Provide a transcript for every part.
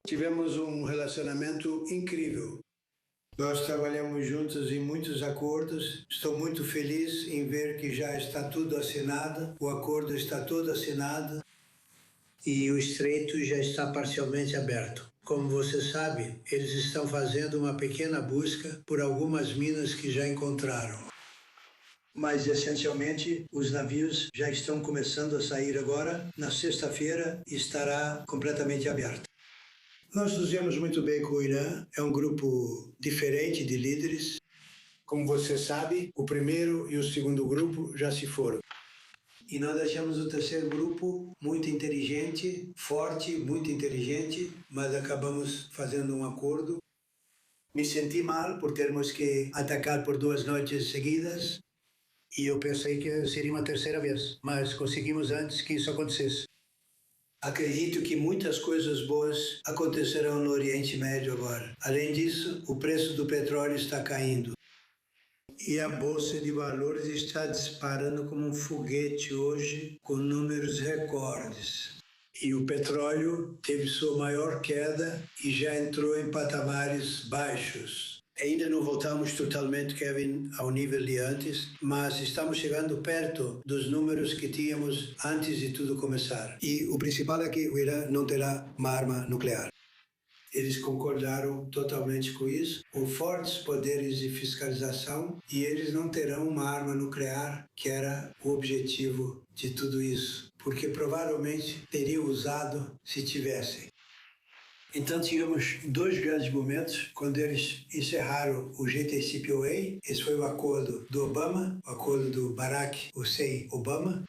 Tivemos um relacionamento incrível. Nós trabalhamos juntos em muitos acordos. Estou muito feliz em ver que já está tudo assinado. O acordo está todo assinado e o estreito já está parcialmente aberto. Como você sabe, eles estão fazendo uma pequena busca por algumas minas que já encontraram. Mas, essencialmente, os navios já estão começando a sair agora. Na sexta-feira estará completamente aberto. Nós nos vemos muito bem com o Irã. É um grupo diferente de líderes. Como você sabe, o primeiro e o segundo grupo já se foram. E nós deixamos o terceiro grupo muito inteligente, forte, muito inteligente, mas acabamos fazendo um acordo. Me senti mal por termos que atacar por 2 noites seguidas. E eu pensei que seria uma terceira vez, mas conseguimos antes que isso acontecesse. Acredito que muitas coisas boas acontecerão no Oriente Médio agora. Além disso, o preço do petróleo está caindo. E a Bolsa de Valores está disparando como um foguete hoje, com números recordes. E o petróleo teve sua maior queda e já entrou em patamares baixos. Ainda não voltamos totalmente, Kevin, ao nível de antes, mas estamos chegando perto dos números que tínhamos antes de tudo começar. E o principal é que o Irã não terá uma arma nuclear. Eles concordaram totalmente com isso, com fortes poderes de fiscalização, e eles não terão uma arma nuclear, que era o objetivo de tudo isso, porque provavelmente teriam usado se tivessem. Então tivemos 2 grandes momentos quando eles encerraram o JCPOA. Esse foi o acordo do Obama, o acordo do Barack Hussein Obama.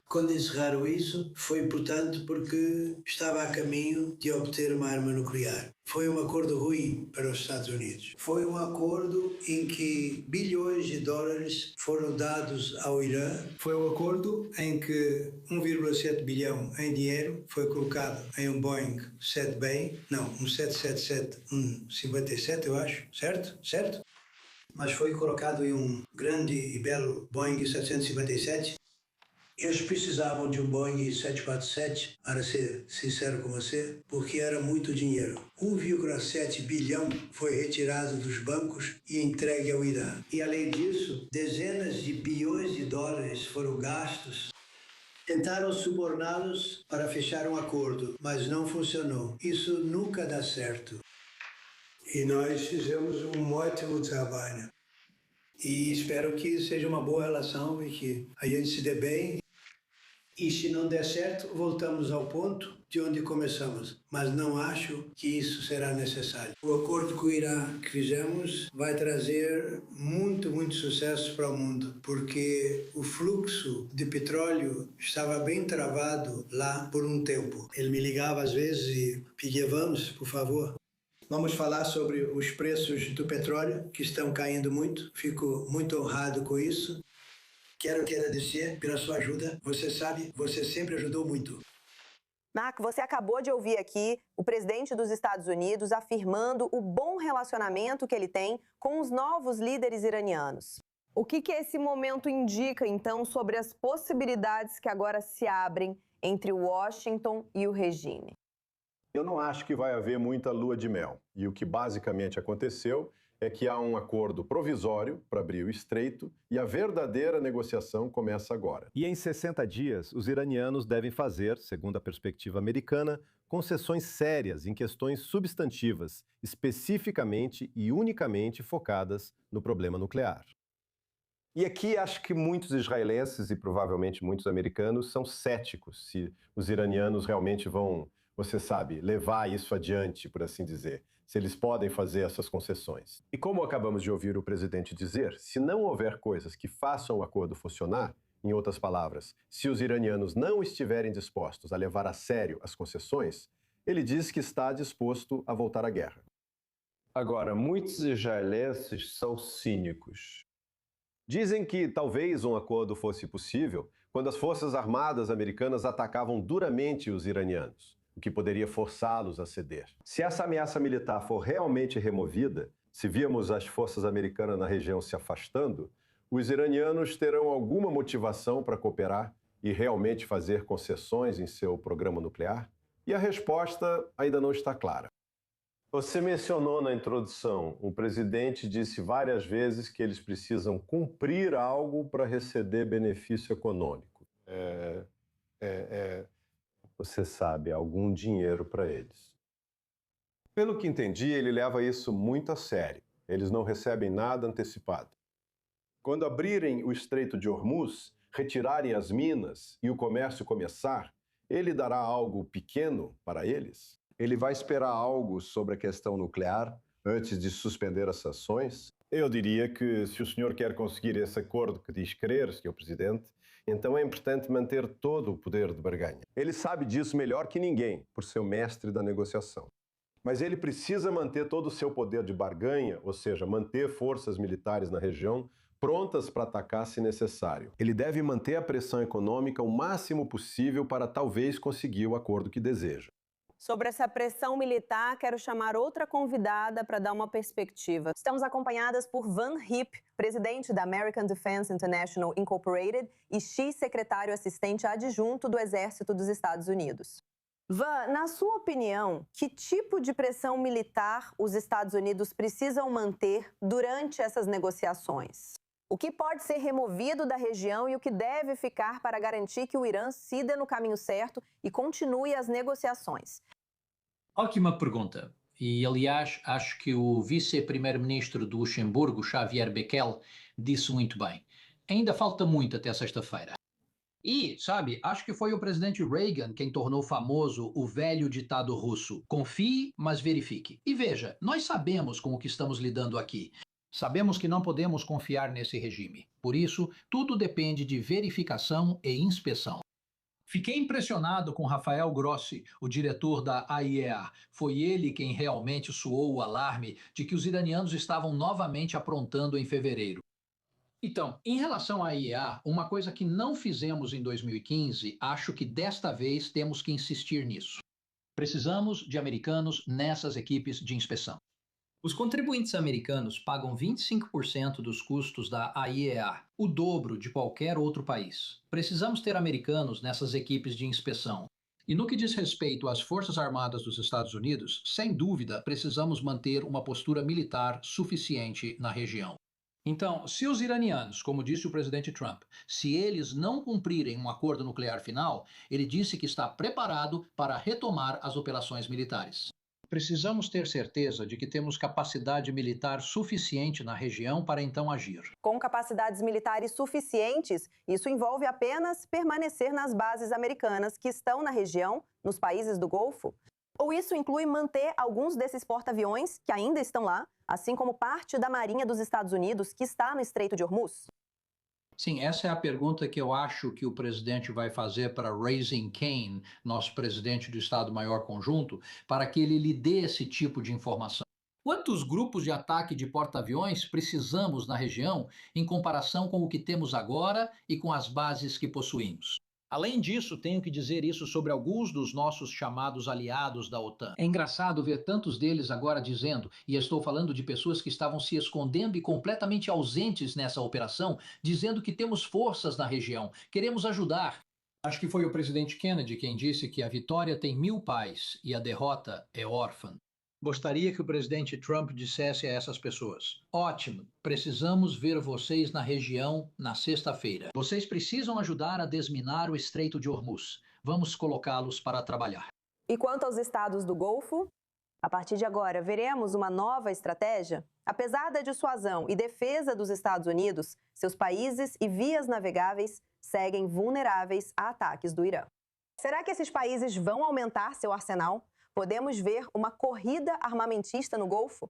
Quando encerraram isso, foi importante porque estava a caminho de obter uma arma nuclear. Foi um acordo ruim para os Estados Unidos. Foi um acordo em que bilhões de dólares foram dados ao Irã. Foi um acordo em que 1,7 bilhão em dinheiro foi colocado em um Boeing 777, 57, eu acho, certo? Certo? Mas foi colocado em um grande e belo Boeing 757. Eles precisavam de um Boeing 747, para ser sincero com você, porque era muito dinheiro. 1,7 bilhão foi retirado dos bancos e entregue ao Irã. E além disso, dezenas de bilhões de dólares foram gastos. Tentaram suborná-los para fechar um acordo, mas não funcionou. Isso nunca dá certo. E nós fizemos um ótimo trabalho. E espero que seja uma boa relação e que a gente se dê bem. E se não der certo, voltamos ao ponto de onde começamos. Mas não acho que isso será necessário. O acordo com o Irã que fizemos vai trazer muito sucesso para o mundo, porque o fluxo de petróleo estava bem travado lá por um tempo. Ele me ligava às vezes e pedia: vamos, por favor. Vamos falar sobre os preços do petróleo, que estão caindo muito. Fico muito honrado com isso. Quero te agradecer pela sua ajuda. Você sabe, você sempre ajudou muito. Marco, você acabou de ouvir aqui o presidente dos Estados Unidos afirmando o bom relacionamento que ele tem com os novos líderes iranianos. O que esse momento indica, então, sobre as possibilidades que agora se abrem entre Washington e o regime? Eu não acho que vai haver muita lua de mel. E o que basicamente aconteceu é que há um acordo provisório para abrir o estreito e a verdadeira negociação começa agora. E em 60 dias, os iranianos devem fazer, segundo a perspectiva americana, concessões sérias em questões substantivas, especificamente e unicamente focadas no problema nuclear. E aqui acho que muitos israelenses e provavelmente muitos americanos são céticos se os iranianos realmente vão, você sabe, levar isso adiante, por assim dizer, se eles podem fazer essas concessões. E como acabamos de ouvir o presidente dizer, se não houver coisas que façam o acordo funcionar, em outras palavras, se os iranianos não estiverem dispostos a levar a sério as concessões, ele diz que está disposto a voltar à guerra. Agora, muitos israelenses são cínicos. Dizem que talvez um acordo fosse possível quando as forças armadas americanas atacavam duramente os iranianos, o que poderia forçá-los a ceder. Se essa ameaça militar for realmente removida, se virmos as forças americanas na região se afastando, os iranianos terão alguma motivação para cooperar e realmente fazer concessões em seu programa nuclear? E a resposta ainda não está clara. Você mencionou na introdução, o presidente disse várias vezes que eles precisam cumprir algo para receber benefício econômico. Você sabe, algum dinheiro para eles. Pelo que entendi, ele leva isso muito a sério. Eles não recebem nada antecipado. Quando abrirem o Estreito de Hormuz, retirarem as minas e o comércio começar, ele dará algo pequeno para eles? Ele vai esperar algo sobre a questão nuclear antes de suspender as sanções? Eu diria que se o senhor quer conseguir esse acordo que diz querer, Sr. Presidente, então é importante manter todo o poder de barganha. Ele sabe disso melhor que ninguém, por ser o mestre da negociação. Mas ele precisa manter todo o seu poder de barganha, ou seja, manter forças militares na região prontas para atacar se necessário. Ele deve manter a pressão econômica o máximo possível para talvez conseguir o acordo que deseja. Sobre essa pressão militar, quero chamar outra convidada para dar uma perspectiva. Estamos acompanhadas por Van Hipp, presidente da American Defense International Incorporated e secretário assistente adjunto do Exército dos Estados Unidos. Van, na sua opinião, que tipo de pressão militar os Estados Unidos precisam manter durante essas negociações? O que pode ser removido da região e o que deve ficar para garantir que o Irã siga no caminho certo e continue as negociações? Ótima pergunta. E, aliás, acho que o vice-primeiro-ministro do Luxemburgo, Xavier Beckel, disse muito bem. Ainda falta muito até sexta-feira. E, sabe, acho que foi o presidente Reagan quem tornou famoso o velho ditado russo: confie, mas verifique. E veja, nós sabemos com o que estamos lidando aqui. Sabemos que não podemos confiar nesse regime. Por isso, tudo depende de verificação e inspeção. Fiquei impressionado com Rafael Grossi, o diretor da AIEA. Foi ele quem realmente soou o alarme de que os iranianos estavam novamente aprontando em fevereiro. Então, em relação à AIEA, uma coisa que não fizemos em 2015, acho que desta vez temos que insistir nisso. Precisamos de americanos nessas equipes de inspeção. Os contribuintes americanos pagam 25% dos custos da AIEA, o dobro de qualquer outro país. Precisamos ter americanos nessas equipes de inspeção. E no que diz respeito às Forças Armadas dos Estados Unidos, sem dúvida, precisamos manter uma postura militar suficiente na região. Então, se os iranianos, como disse o presidente Trump, se eles não cumprirem um acordo nuclear final, ele disse que está preparado para retomar as operações militares. Precisamos ter certeza de que temos capacidade militar suficiente na região para então agir. Com capacidades militares suficientes, isso envolve apenas permanecer nas bases americanas que estão na região, nos países do Golfo? Ou isso inclui manter alguns desses porta-aviões que ainda estão lá, assim como parte da Marinha dos Estados Unidos que está no Estreito de Hormuz? Sim, essa é a pergunta que eu acho que o presidente vai fazer para Raising Cane, nosso presidente do Estado-Maior Conjunto, para que ele lhe dê esse tipo de informação. Quantos grupos de ataque de porta-aviões precisamos na região em comparação com o que temos agora e com as bases que possuímos? Além disso, tenho que dizer isso sobre alguns dos nossos chamados aliados da OTAN. É engraçado ver tantos deles agora dizendo, e estou falando de pessoas que estavam se escondendo e completamente ausentes nessa operação, dizendo que temos forças na região, queremos ajudar. Acho que foi o presidente Kennedy quem disse que a vitória tem 1000 pais e a derrota é órfã. Gostaria que o presidente Trump dissesse a essas pessoas: ótimo, precisamos ver vocês na região na sexta-feira. Vocês precisam ajudar a desminar o Estreito de Hormuz. Vamos colocá-los para trabalhar. E quanto aos estados do Golfo? A partir de agora, veremos uma nova estratégia? Apesar da dissuasão e defesa dos Estados Unidos, seus países e vias navegáveis seguem vulneráveis a ataques do Irã. Será que esses países vão aumentar seu arsenal? Podemos ver uma corrida armamentista no Golfo?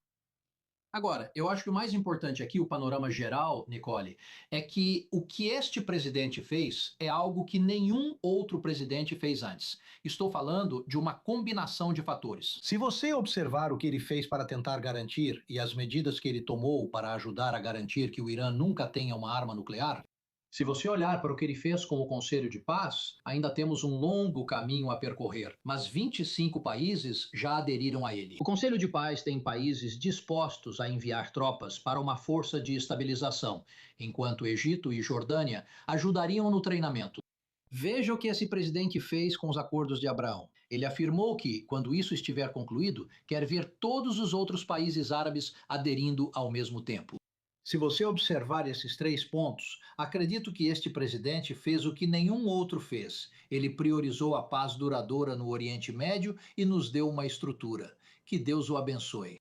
Agora, eu acho que o mais importante aqui, o panorama geral, Nicole, é que o que este presidente fez é algo que nenhum outro presidente fez antes. Estou falando de uma combinação de fatores. Se você observar o que ele fez para tentar garantir e as medidas que ele tomou para ajudar a garantir que o Irã nunca tenha uma arma nuclear, se você olhar para o que ele fez com o Conselho de Paz, ainda temos um longo caminho a percorrer, mas 25 países já aderiram a ele. O Conselho de Paz tem países dispostos a enviar tropas para uma força de estabilização, enquanto Egito e Jordânia ajudariam no treinamento. Veja o que esse presidente fez com os acordos de Abraão. Ele afirmou que, quando isso estiver concluído, quer ver todos os outros países árabes aderindo ao mesmo tempo. Se você observar esses 3 pontos, acredito que este presidente fez o que nenhum outro fez. Ele priorizou a paz duradoura no Oriente Médio e nos deu uma estrutura. Que Deus o abençoe.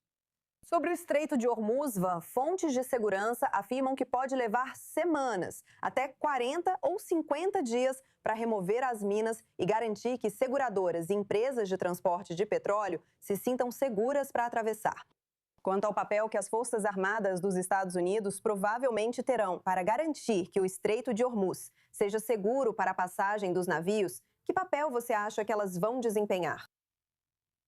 Sobre o Estreito de Hormuz, fontes de segurança afirmam que pode levar semanas, até 40 ou 50 dias, para remover as minas e garantir que seguradoras e empresas de transporte de petróleo se sintam seguras para atravessar. Quanto ao papel que as Forças Armadas dos Estados Unidos provavelmente terão para garantir que o Estreito de Hormuz seja seguro para a passagem dos navios, que papel você acha que elas vão desempenhar?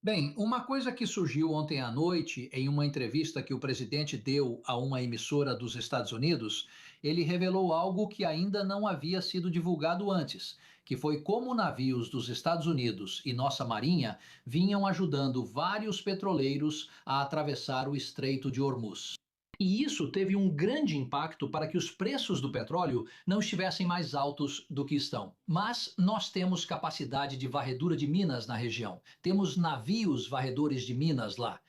Bem, uma coisa que surgiu ontem à noite, em uma entrevista que o presidente deu a uma emissora dos Estados Unidos, ele revelou algo que ainda não havia sido divulgado antes, que foi como navios dos Estados Unidos e nossa Marinha vinham ajudando vários petroleiros a atravessar o Estreito de Hormuz. E isso teve um grande impacto para que os preços do petróleo não estivessem mais altos do que estão. Mas nós temos capacidade de varredura de minas na região. Temos navios varredores de minas lá.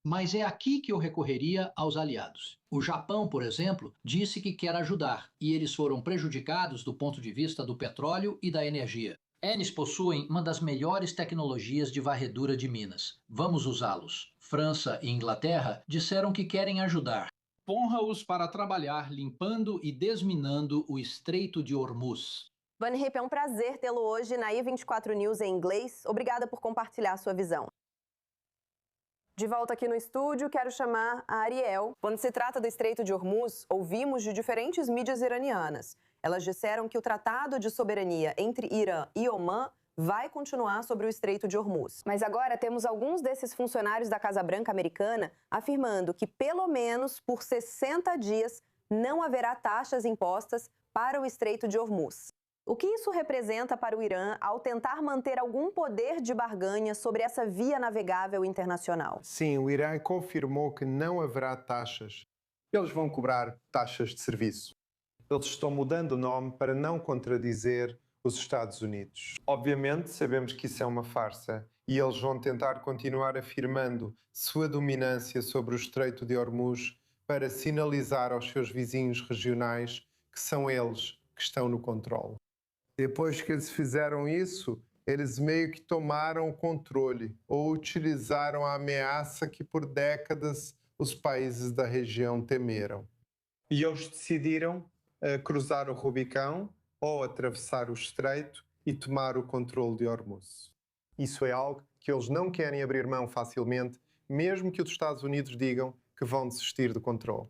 Mas é aqui que eu recorreria aos aliados. O Japão, por exemplo, disse que quer ajudar, e eles foram prejudicados do ponto de vista do petróleo e da energia. Eles possuem uma das melhores tecnologias de varredura de minas. Vamos usá-los. França e Inglaterra disseram que querem ajudar. Ponra-os para trabalhar limpando e desminando o Estreito de Hormuz. Van Riep, é um prazer tê-lo hoje na I24 News em inglês. Obrigada por compartilhar sua visão. De volta aqui no estúdio, quero chamar a Ariel. Quando se trata do Estreito de Hormuz, ouvimos de diferentes mídias iranianas. Elas disseram que o Tratado de Soberania entre Irã e Omã vai continuar sobre o Estreito de Hormuz. Mas agora temos alguns desses funcionários da Casa Branca americana afirmando que, pelo menos por 60 dias, não haverá taxas impostas para o Estreito de Hormuz. O que isso representa para o Irã ao tentar manter algum poder de barganha sobre essa via navegável internacional? Sim, o Irã confirmou que não haverá taxas. Eles vão cobrar taxas de serviço. Eles estão mudando o nome para não contradizer os Estados Unidos. Obviamente, sabemos que isso é uma farsa e eles vão tentar continuar afirmando sua dominância sobre o Estreito de Hormuz para sinalizar aos seus vizinhos regionais que são eles que estão no controle. Depois que eles fizeram isso, eles meio que tomaram o controle ou utilizaram a ameaça que por décadas os países da região temeram. E eles decidiram cruzar o Rubicão ou atravessar o estreito e tomar o controle de Hormuz. Isso é algo que eles não querem abrir mão facilmente, mesmo que os Estados Unidos digam que vão desistir do controle.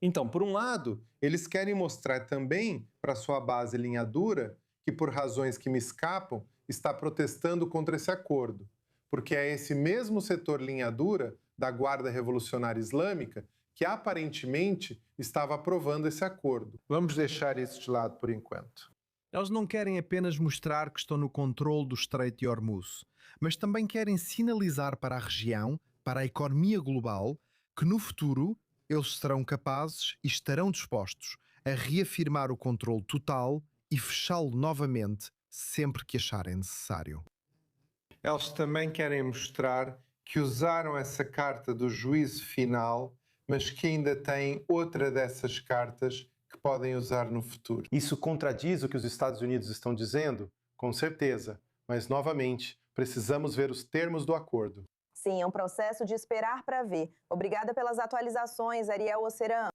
Então, por um lado, eles querem mostrar também para a sua base linha dura que, por razões que me escapam, está protestando contra esse acordo, porque é esse mesmo setor linha dura da Guarda Revolucionária Islâmica que aparentemente estava aprovando esse acordo. Vamos deixar isso de lado por enquanto. Eles não querem apenas mostrar que estão no controle do Estreito de Hormuz, mas também querem sinalizar para a região, para a economia global, que no futuro eles serão capazes e estarão dispostos a reafirmar o controle total e fechá-lo novamente sempre que acharem necessário. Eles também querem mostrar que usaram essa carta do juízo final, mas que ainda têm outra dessas cartas que podem usar no futuro. Isso contradiz o que os Estados Unidos estão dizendo? Com certeza, mas novamente precisamos ver os termos do acordo. Sim, é um processo de esperar para ver. Obrigada pelas atualizações, Ariel Oceran.